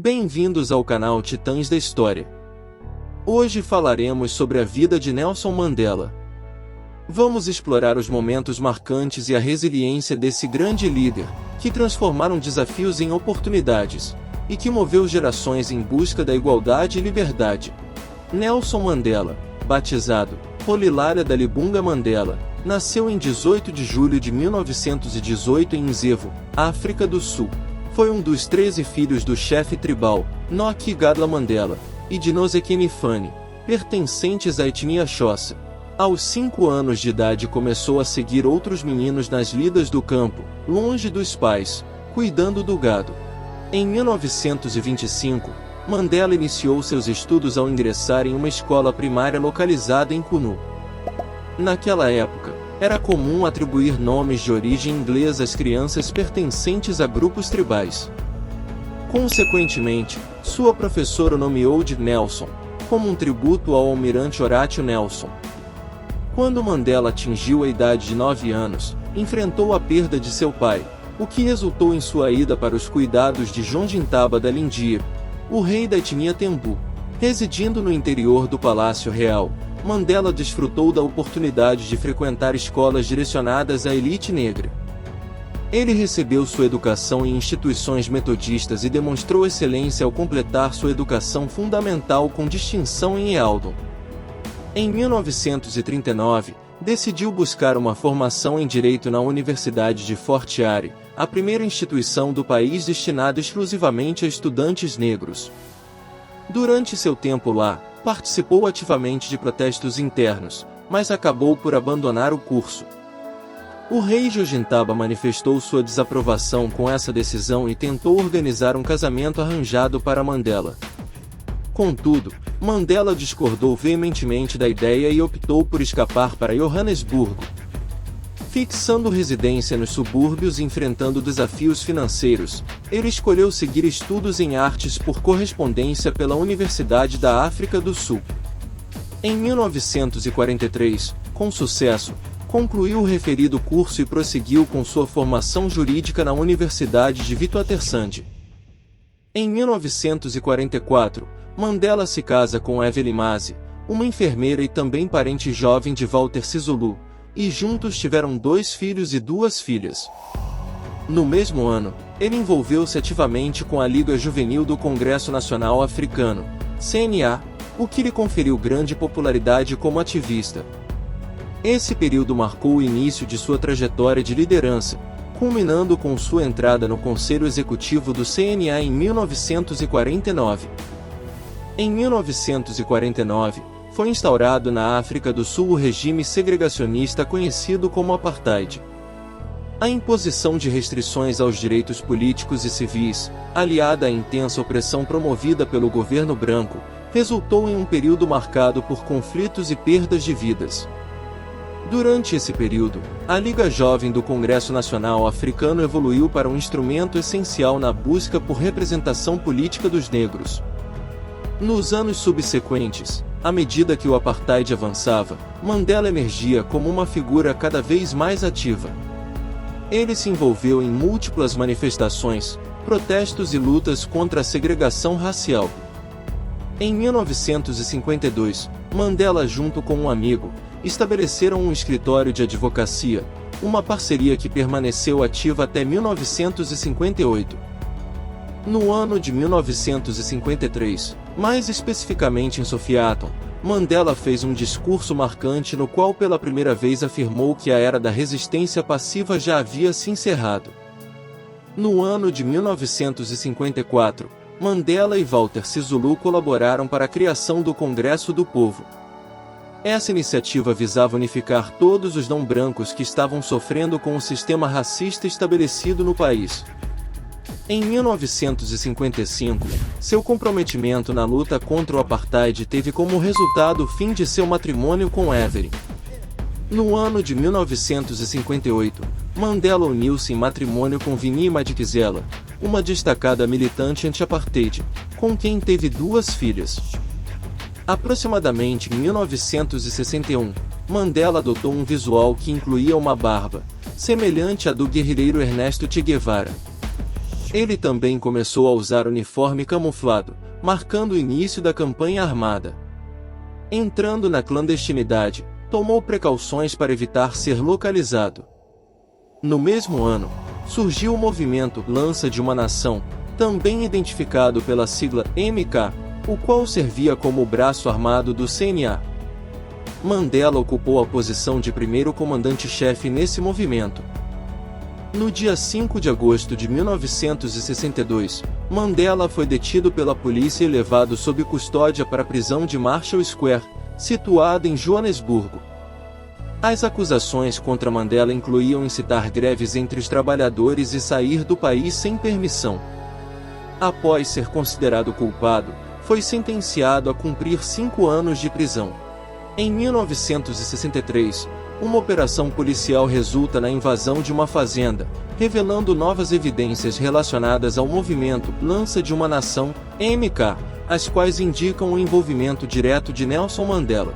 Bem-vindos ao canal Titãs da História. Hoje falaremos sobre a vida de Nelson Mandela. Vamos explorar os momentos marcantes e a resiliência desse grande líder, que transformaram desafios em oportunidades, e que moveu gerações em busca da igualdade e liberdade. Nelson Mandela, batizado Rolihlahla Dalibunga Mandela, nasceu em 18 de julho de 1918 em Nzevo, África do Sul. Foi um dos 13 filhos do chefe tribal, Noki Gadla Mandela, e de Nozekeni Fani, pertencentes à etnia Xhosa. Aos 5 anos de idade começou a seguir outros meninos nas lidas do campo, longe dos pais, cuidando do gado. Em 1925, Mandela iniciou seus estudos ao ingressar em uma escola primária localizada em Kunu. Naquela época, era comum atribuir nomes de origem inglesa às crianças pertencentes a grupos tribais. Consequentemente, sua professora o nomeou de Nelson, como um tributo ao almirante Horatio Nelson. Quando Mandela atingiu a idade de 9 anos, enfrentou a perda de seu pai, o que resultou em sua ida para os cuidados de Jongintaba da Lindia, o rei da etnia Tembu. Residindo no interior do Palácio Real, Mandela desfrutou da oportunidade de frequentar escolas direcionadas à elite negra. Ele recebeu sua educação em instituições metodistas e demonstrou excelência ao completar sua educação fundamental com distinção em Eldon. Em 1939, decidiu buscar uma formação em Direito na Universidade de Fort Hare, a primeira instituição do país destinada exclusivamente a estudantes negros. Durante seu tempo lá, participou ativamente de protestos internos, mas acabou por abandonar o curso. O rei Jongintaba manifestou sua desaprovação com essa decisão e tentou organizar um casamento arranjado para Mandela. Contudo, Mandela discordou veementemente da ideia e optou por escapar para Joanesburgo. Fixando residência nos subúrbios e enfrentando desafios financeiros, ele escolheu seguir estudos em artes por correspondência pela Universidade da África do Sul. Em 1943, com sucesso, concluiu o referido curso e prosseguiu com sua formação jurídica na Universidade de Witwatersrand. Em 1944, Mandela se casa com Evelyn Mazi, uma enfermeira e também parente jovem de Walter Sisulu, e juntos tiveram 2 filhos e 2 filhas. No mesmo ano, ele envolveu-se ativamente com a Liga Juvenil do Congresso Nacional Africano, CNA, o que lhe conferiu grande popularidade como ativista. Esse período marcou o início de sua trajetória de liderança, culminando com sua entrada no Conselho Executivo do CNA em 1949. Em 1949, foi instaurado na África do Sul o regime segregacionista conhecido como Apartheid. A imposição de restrições aos direitos políticos e civis, aliada à intensa opressão promovida pelo governo branco, resultou em um período marcado por conflitos e perdas de vidas. Durante esse período, a Liga Jovem do Congresso Nacional Africano evoluiu para um instrumento essencial na busca por representação política dos negros. Nos anos subsequentes, à medida que o apartheid avançava, Mandela emergia como uma figura cada vez mais ativa. Ele se envolveu em múltiplas manifestações, protestos e lutas contra a segregação racial. Em 1952, Mandela, junto com um amigo, estabeleceram um escritório de advocacia, uma parceria que permaneceu ativa até 1958. No ano de 1953, mais especificamente em Sofiaton, Mandela fez um discurso marcante no qual pela primeira vez afirmou que a era da resistência passiva já havia se encerrado. No ano de 1954, Mandela e Walter Sisulu colaboraram para a criação do Congresso do Povo. Essa iniciativa visava unificar todos os não-brancos que estavam sofrendo com o sistema racista estabelecido no país. Em 1955, seu comprometimento na luta contra o apartheid teve como resultado o fim de seu matrimônio com Evelyn. No ano de 1958, Mandela uniu-se em matrimônio com Winnie Madikizela, uma destacada militante anti-apartheid, com quem teve 2 filhas. Aproximadamente em 1961, Mandela adotou um visual que incluía uma barba, semelhante à do guerrilheiro Ernesto Che Guevara. Ele também começou a usar uniforme camuflado, marcando o início da campanha armada. Entrando na clandestinidade, tomou precauções para evitar ser localizado. No mesmo ano, surgiu o movimento Lança de uma Nação, também identificado pela sigla MK, o qual servia como o braço armado do CNA. Mandela ocupou a posição de primeiro comandante-chefe nesse movimento. No dia 5 de agosto de 1962, Mandela foi detido pela polícia e levado sob custódia para a prisão de Marshall Square, situada em Joanesburgo. As acusações contra Mandela incluíam incitar greves entre os trabalhadores e sair do país sem permissão. Após ser considerado culpado, foi sentenciado a cumprir 5 anos de prisão. Em 1963, uma operação policial resulta na invasão de uma fazenda, revelando novas evidências relacionadas ao movimento Lança de uma Nação, MK, as quais indicam o envolvimento direto de Nelson Mandela.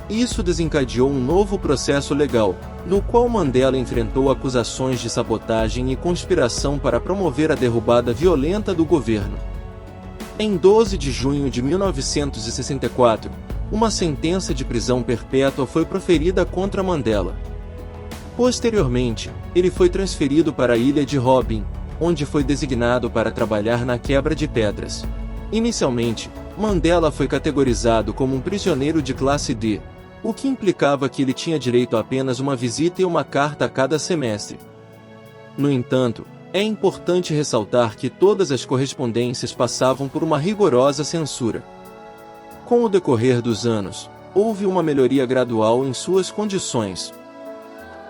Isso desencadeou um novo processo legal, no qual Mandela enfrentou acusações de sabotagem e conspiração para promover a derrubada violenta do governo. Em 12 de junho de 1964, uma sentença de prisão perpétua foi proferida contra Mandela. Posteriormente, ele foi transferido para a ilha de Robben, onde foi designado para trabalhar na quebra de pedras. Inicialmente, Mandela foi categorizado como um prisioneiro de classe D, o que implicava que ele tinha direito a apenas uma visita e uma carta a cada semestre. No entanto, é importante ressaltar que todas as correspondências passavam por uma rigorosa censura. Com o decorrer dos anos, houve uma melhoria gradual em suas condições.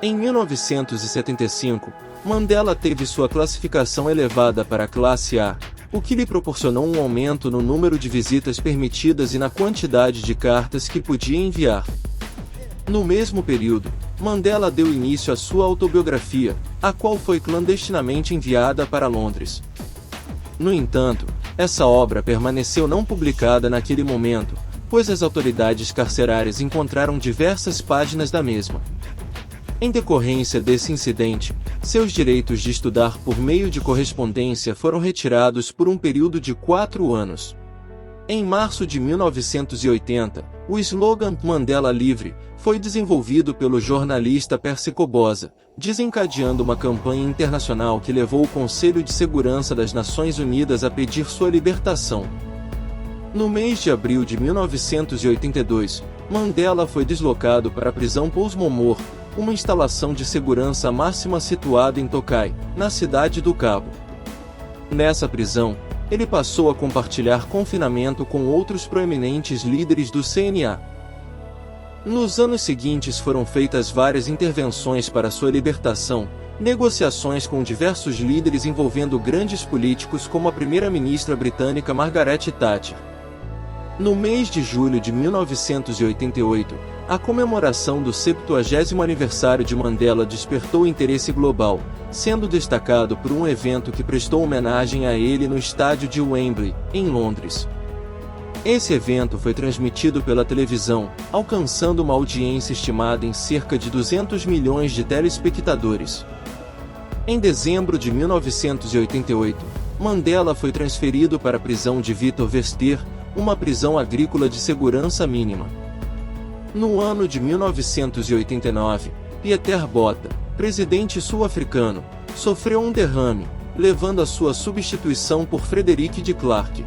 Em 1975, Mandela teve sua classificação elevada para a classe A, o que lhe proporcionou um aumento no número de visitas permitidas e na quantidade de cartas que podia enviar. No mesmo período, Mandela deu início à sua autobiografia, a qual foi clandestinamente enviada para Londres. No entanto, essa obra permaneceu não publicada naquele momento, pois as autoridades carcerárias encontraram diversas páginas da mesma. Em decorrência desse incidente, seus direitos de estudar por meio de correspondência foram retirados por um período de 4 anos. Em março de 1980, o slogan Mandela Livre foi desenvolvido pelo jornalista Percy Koboza, desencadeando uma campanha internacional que levou o Conselho de Segurança das Nações Unidas a pedir sua libertação. No mês de abril de 1982, Mandela foi deslocado para a prisão Portsmouth, uma instalação de segurança máxima situada em Tokai, na cidade do Cabo. Nessa prisão, ele passou a compartilhar confinamento com outros proeminentes líderes do CNA. Nos anos seguintes foram feitas várias intervenções para sua libertação, negociações com diversos líderes envolvendo grandes políticos como a primeira-ministra britânica Margaret Thatcher. No mês de julho de 1988, a comemoração do 70º aniversário de Mandela despertou interesse global, sendo destacado por um evento que prestou homenagem a ele no estádio de Wembley, em Londres. Esse evento foi transmitido pela televisão, alcançando uma audiência estimada em cerca de 200 milhões de telespectadores. Em dezembro de 1988, Mandela foi transferido para a prisão de Vitor Verster, uma prisão agrícola de segurança mínima. No ano de 1989, Pieter Botha, presidente sul-africano, sofreu um derrame, levando a sua substituição por Frederick de Klerk.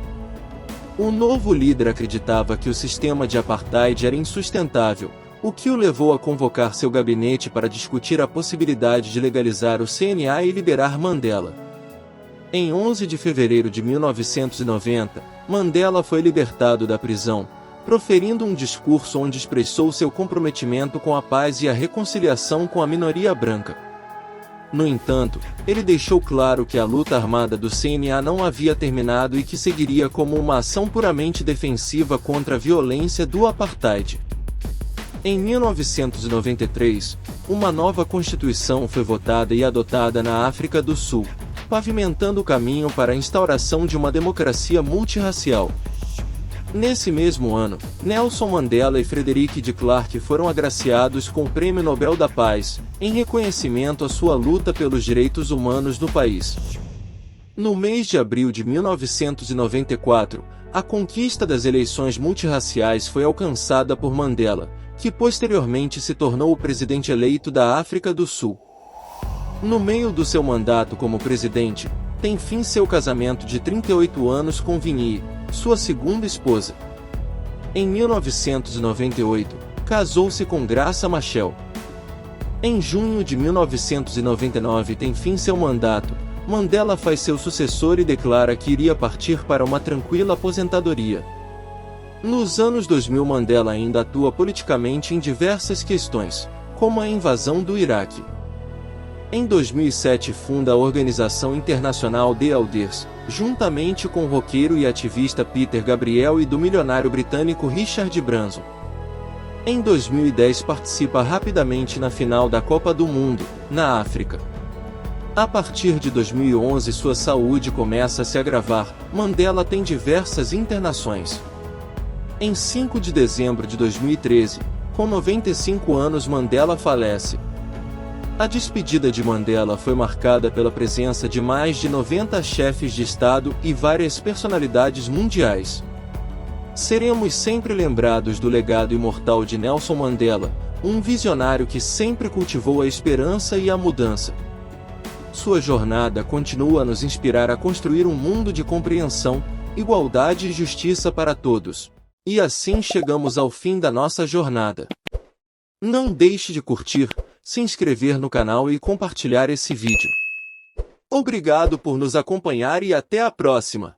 O novo líder acreditava que o sistema de apartheid era insustentável, o que o levou a convocar seu gabinete para discutir a possibilidade de legalizar o CNA e liberar Mandela. Em 11 de fevereiro de 1990, Mandela foi libertado da prisão, proferindo um discurso onde expressou seu comprometimento com a paz e a reconciliação com a minoria branca. No entanto, ele deixou claro que a luta armada do CNA não havia terminado e que seguiria como uma ação puramente defensiva contra a violência do apartheid. Em 1993, uma nova Constituição foi votada e adotada na África do Sul, pavimentando o caminho para a instauração de uma democracia multirracial. Nesse mesmo ano, Nelson Mandela e Frederick de Klerk foram agraciados com o Prêmio Nobel da Paz, em reconhecimento à sua luta pelos direitos humanos no país. No mês de abril de 1994, a conquista das eleições multirraciais foi alcançada por Mandela, que posteriormente se tornou o presidente eleito da África do Sul. No meio do seu mandato como presidente, tem fim seu casamento de 38 anos com Winnie, sua segunda esposa. Em 1998, casou-se com Graça Machel. Em junho de 1999 tem fim seu mandato. Mandela faz seu sucessor e declara que iria partir para uma tranquila aposentadoria. Nos anos 2000 Mandela ainda atua politicamente em diversas questões, como a invasão do Iraque. Em 2007 funda a Organização Internacional de Elders, juntamente com o roqueiro e ativista Peter Gabriel e do milionário britânico Richard Branson. Em 2010 participa rapidamente na final da Copa do Mundo, na África. A partir de 2011 sua saúde começa a se agravar. Mandela tem diversas internações. Em 5 de dezembro de 2013, com 95 anos Mandela falece. A despedida de Mandela foi marcada pela presença de mais de 90 chefes de Estado e várias personalidades mundiais. Seremos sempre lembrados do legado imortal de Nelson Mandela, um visionário que sempre cultivou a esperança e a mudança. Sua jornada continua a nos inspirar a construir um mundo de compreensão, igualdade e justiça para todos. E assim chegamos ao fim da nossa jornada. Não deixe de curtir, se inscrever no canal e compartilhar esse vídeo. Obrigado por nos acompanhar e até a próxima!